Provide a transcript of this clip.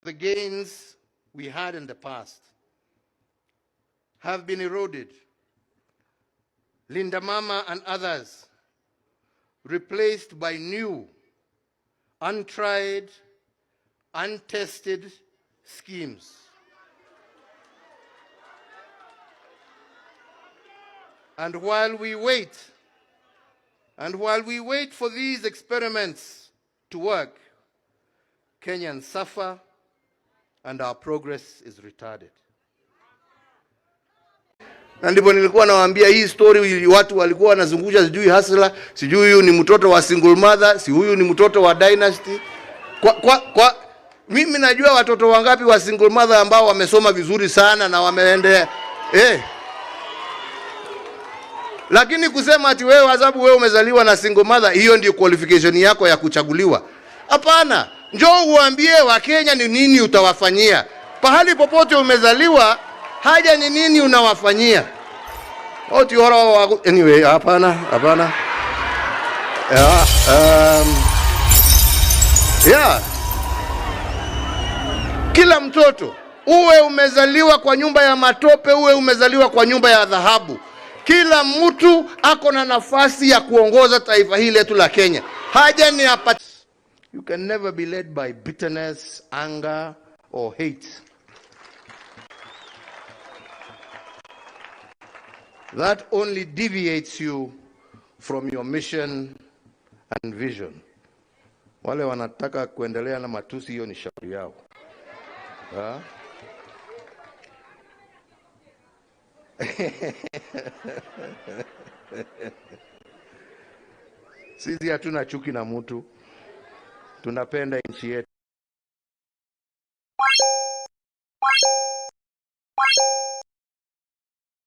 The gains we had in the past have been eroded. Linda Mama and others replaced by new, untried, untested schemes. And while we wait for these experiments to work, Kenyans suffer and our progress is retarded. Na ndipo nilikuwa nawaambia hii story, watu walikuwa wanazungusha sijui Hasla, sijui huyu ni mtoto wa single mother, si huyu ni mtoto wa dynasty. Mimi najua watoto wangapi wa single mother ambao wamesoma vizuri sana na wameendea lakini kusema ati wewe adhabu wewe umezaliwa na single mother, hiyo ndio qualification yako ya kuchaguliwa. Hapana, njoo uambie Wakenya ni nini utawafanyia. Pahali popote umezaliwa, haja ni nini unawafanyia. Anyway, hapana. Kila mtoto, uwe umezaliwa kwa nyumba ya matope, uwe umezaliwa kwa nyumba ya dhahabu, kila mtu ako na nafasi ya kuongoza taifa hili letu la Kenya. Haja ni hapa. You can never be led by bitterness, anger or hate. That only deviates you from your mission and vision. Wale wanataka kuendelea na matusi, hiyo ni shauri yao. Sisi hatuna chuki na mtu. Tunapenda nchi yetu.